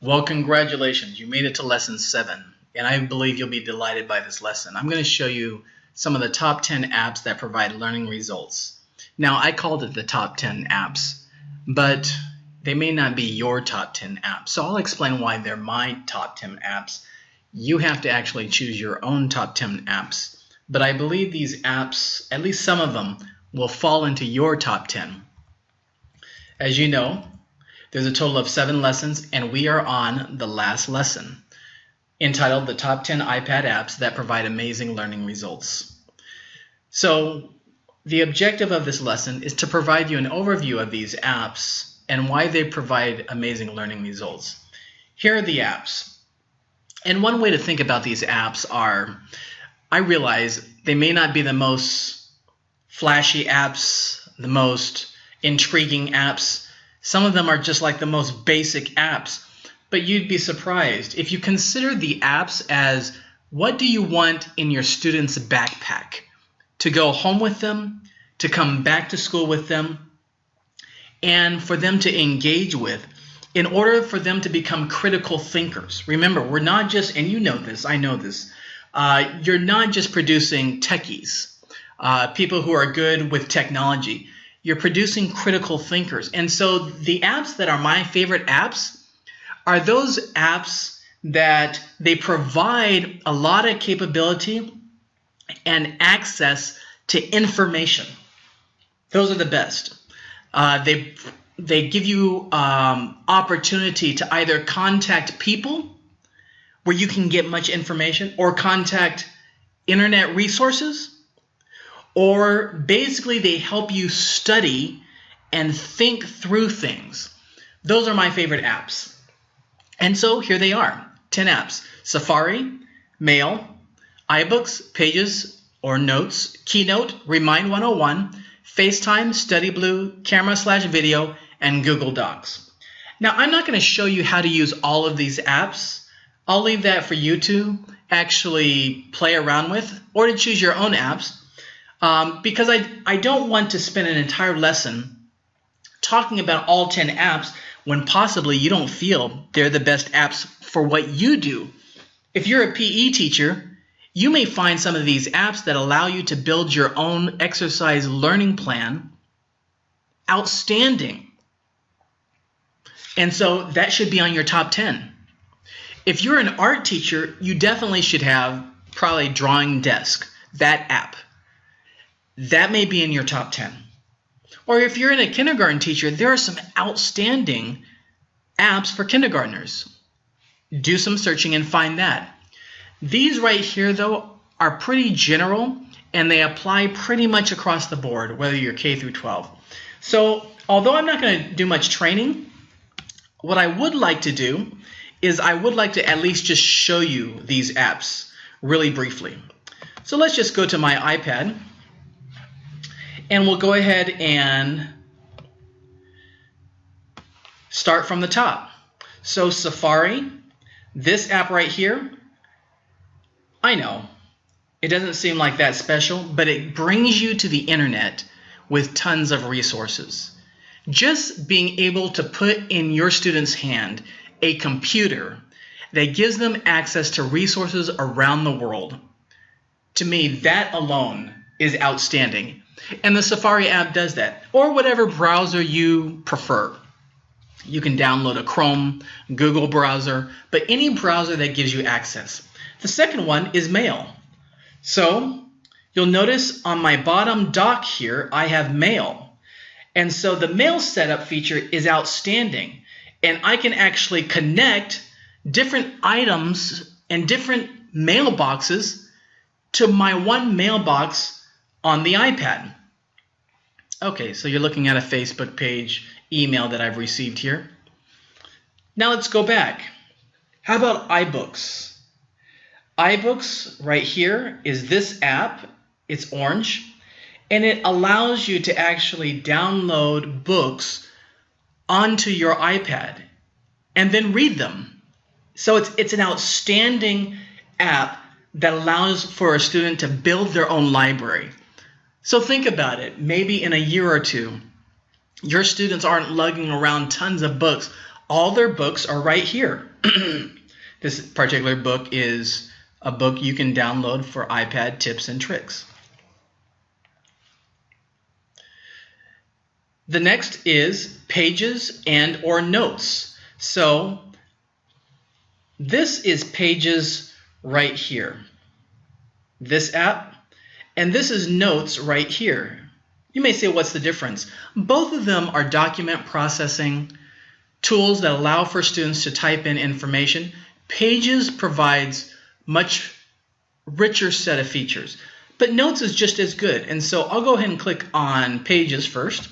Well, congratulations. You made it to lesson 7, and I believe you'll be delighted by this lesson. I'm going to show you some of the top 10 apps that provide learning results. Now, I called it the top 10 apps, but they may not be your top 10 apps. So I'll explain why they're my top 10 apps. You have to actually choose your own top 10 apps. But I believe these apps, at least some of them, will fall into your top 10. As you know, there's a total of 7 lessons, and we are on the last lesson, entitled The Top 10 iPad Apps That Provide Amazing Learning Results. So the objective of this lesson is to provide you an overview of these apps and why they provide amazing learning results. Here are the apps. And one way to think about these apps are, I realize they may not be the most flashy apps, the most intriguing apps. Some of them are just like the most basic apps, but you'd be surprised if you consider the apps as what do you want in your student's backpack to go home with them, to come back to school with them, and for them to engage with in order for them to become critical thinkers. Remember, we're not just, and you know this, I know this, you're not just producing techies, people who are good with technology. You're producing critical thinkers. And so the apps that are my favorite apps are those apps that they provide a lot of capability and access to information. Those are the best. They give you opportunity to either contact people where you can get much information, or contact internet resources, or basically they help you study and think through things. Those are my favorite apps. And so here they are, 10 apps: Safari, Mail, iBooks, Pages or Notes, Keynote, Remind 101, FaceTime, Study Blue, Camera/Video, and Google Docs. Now, I'm not going to show you how to use all of these apps. I'll leave that for you to actually play around with, or to choose your own apps. Because I don't want to spend an entire lesson talking about all 10 apps when possibly you don't feel they're the best apps for what you do. If you're a PE teacher, you may find some of these apps that allow you to build your own exercise learning plan outstanding. And so that should be on your top 10. If you're an art teacher, you definitely should have probably Drawing Desk, that app. That may be in your top 10. Or if you're in a kindergarten teacher, there are some outstanding apps for kindergartners. Do some searching and find that. These right here, though, are pretty general, and they apply pretty much across the board, whether you're K through 12. So although I'm not going to do much training, what I would like to do is I would like to at least just show you these apps really briefly. So let's just go to my iPad. And we'll go ahead and start from the top. So Safari, this app right here, I know it doesn't seem like that special, but it brings you to the internet with tons of resources. Just being able to put in your student's hand a computer that gives them access to resources around the world, to me, that alone is outstanding. And the Safari app does that, or whatever browser you prefer. You can download a Chrome, Google browser, but any browser that gives you access. The second one is Mail. So you'll notice on my bottom dock here, I have Mail. And so the Mail setup feature is outstanding. And I can actually connect different items and different mailboxes to my one mailbox on the iPad. Okay, so you're looking at a Facebook page email that I've received here. Now let's go back. How about iBooks? iBooks right here is this app. It's orange, and it allows you to actually download books onto your iPad and then read them. So it's an outstanding app that allows for a student to build their own library. So think about it. Maybe in a year or two, your students aren't lugging around tons of books All their books are right here. This particular book is a book you can download for iPad, tips and tricks. The next is pages and or notes. So this is pages right here, this app, and this is notes right here. You may say, what's the difference? Both of them are document processing tools that allow for students to type in information. Pages provides much richer set of features, but notes is just as good. And so I'll go ahead and click on pages first.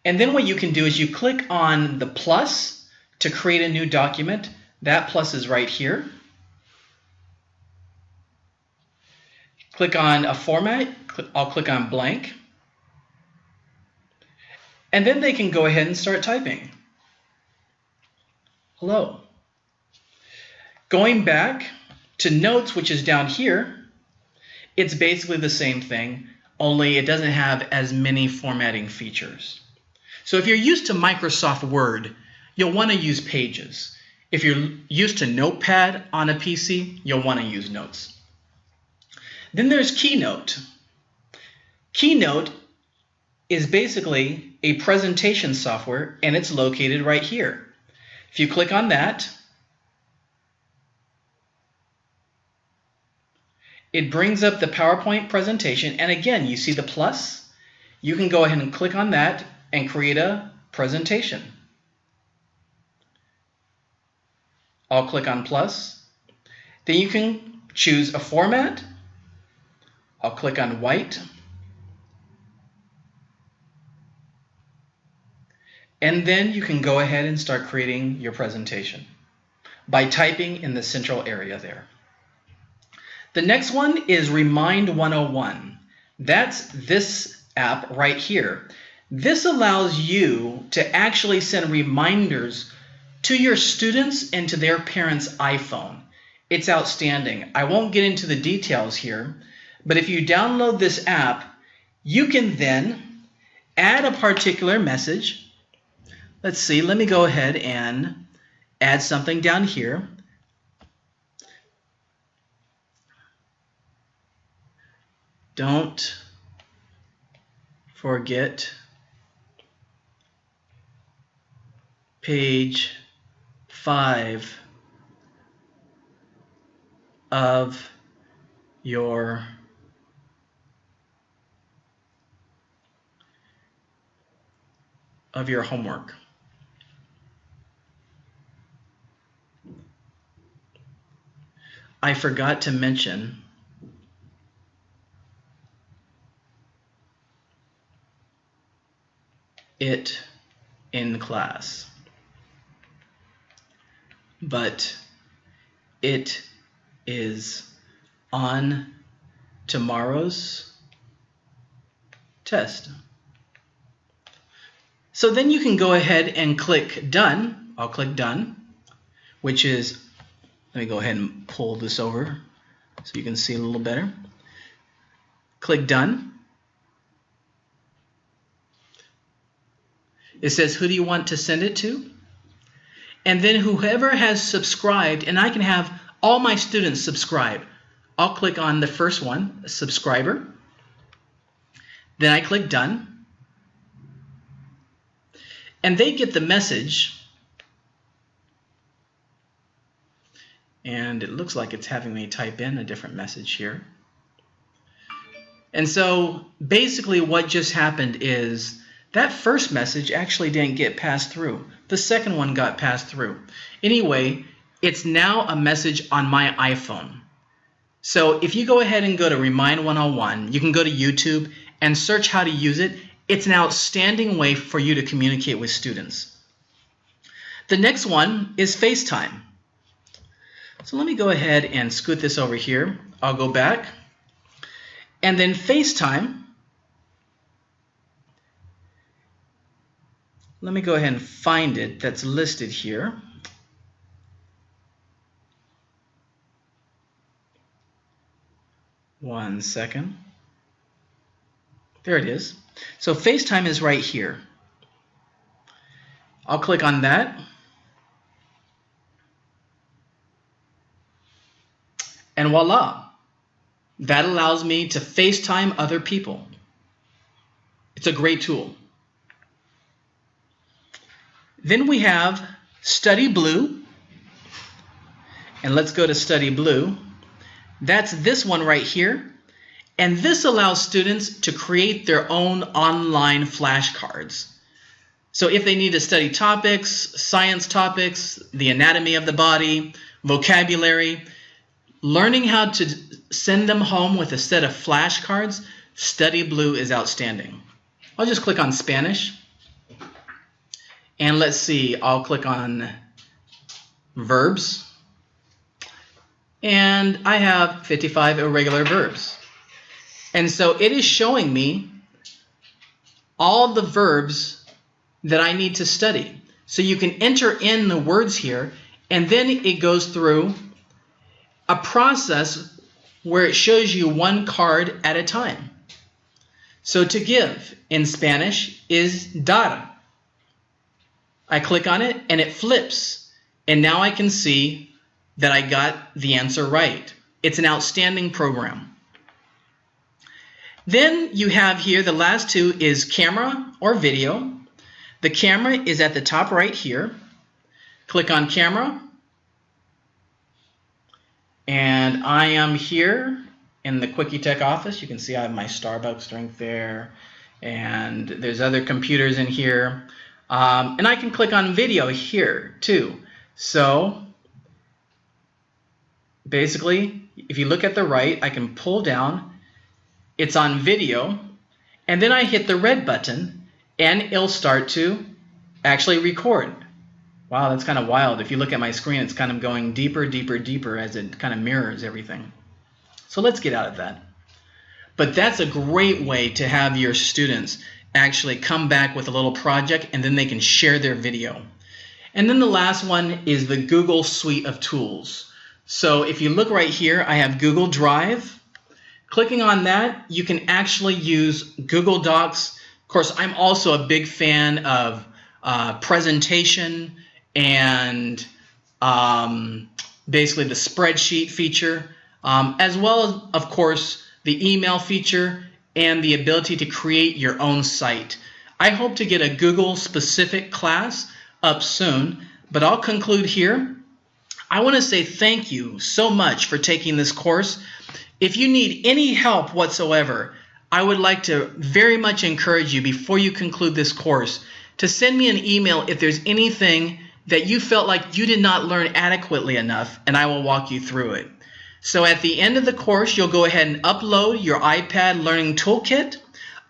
And then what you can do is you click on the plus to create a new document. That plus is right here. Click on a format. I'll click on blank. And then they can go ahead and start typing. Hello. Going back to notes, which is down here, it's basically the same thing, only it doesn't have as many formatting features. So if you're used to Microsoft Word, you'll want to use Pages. If you're used to Notepad on a PC, you'll want to use Notes. Then there's Keynote. Keynote is basically a presentation software, and it's located right here. If you click on that, it brings up the PowerPoint presentation, and again, you see the plus. You can go ahead and click on that and create a presentation. I'll click on plus. Then you can choose a format. I'll click on white. And then you can go ahead and start creating your presentation by typing in the central area there. The next one is Remind 101. That's this app right here. This allows you to actually send reminders to your students and to their parents' iPhone. It's outstanding. I won't get into the details here, but if you download this app, you can then add a particular message. Let's see, let me go ahead and add something down here. Don't forget page 5 of your homework. I forgot to mention it in class, but it is on tomorrow's test. So then you can go ahead and click done. I'll click done, which is, let me go ahead and pull this over so you can see a little better. Click done. It says, who do you want to send it to? And then whoever has subscribed, and I can have all my students subscribe. I'll click on the first one, subscriber. Then I click done. And they get the message. And it looks like it's having me type in a different message here. And so basically what just happened is that first message actually didn't get passed through. The second one got passed through. Anyway, it's now a message on my iPhone. So if you go ahead and go to Remind 101, you can go to YouTube and search how to use it. It's an outstanding way for you to communicate with students. The next one is FaceTime. So let me go ahead and scoot this over here. I'll go back. And then FaceTime. Let me go ahead and find it that's listed here. One second. There it is. So FaceTime is right here. I'll click on that. And voila. That allows me to FaceTime other people. It's a great tool. Then we have Study Blue. And let's go to Study Blue. That's this one right here. And this allows students to create their own online flashcards. So if they need to study topics, science topics, the anatomy of the body, vocabulary, learning how to send them home with a set of flashcards, Study Blue is outstanding. I'll just click on Spanish. And let's see, I'll click on verbs. And I have 55 irregular verbs. And so it is showing me all the verbs that I need to study. So you can enter in the words here, and then it goes through a process where it shows you one card at a time. So to give in Spanish is dar. I click on it and it flips. And now I can see that I got the answer right. It's an outstanding program. Then you have here, the last two is camera or video. The camera is at the top right here. Click on camera. And I am here in the Quickie Tech office. You can see I have my Starbucks drink there. And there's other computers in here. And I can click on video here too. So basically, if you look at the right, I can pull down. It's on video. And then I hit the red button and it'll start to actually record. Wow, that's kind of wild. If you look at my screen, it's kind of going deeper, deeper, deeper as it kind of mirrors everything. So let's get out of that. But that's a great way to have your students actually come back with a little project and then they can share their video. And then the last one is the Google suite of tools. So if you look right here, I have Google Drive. Clicking on that, you can actually use Google Docs. Of course, I'm also a big fan of presentation and basically the spreadsheet feature, as well as, of course, the email feature and the ability to create your own site. I hope to get a Google-specific class up soon, but I'll conclude here. I want to say thank you so much for taking this course. If you need any help whatsoever, I would like to very much encourage you before you conclude this course to send me an email if there's anything that you felt like you did not learn adequately enough, and I will walk you through it. So at the end of the course, you'll go ahead and upload your iPad Learning Toolkit.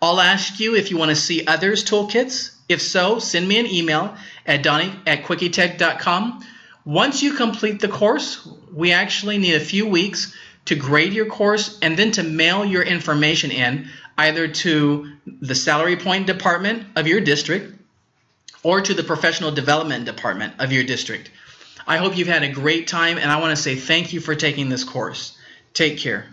I'll ask you if you want to see others' toolkits. If so, send me an email at donnie@quickietech.com. Once you complete the course, we actually need a few weeks to grade your course and then to mail your information in either to the Salary Point Department of your district or to the Professional Development Department of your district. I hope you've had a great time, and I want to say thank you for taking this course. Take care.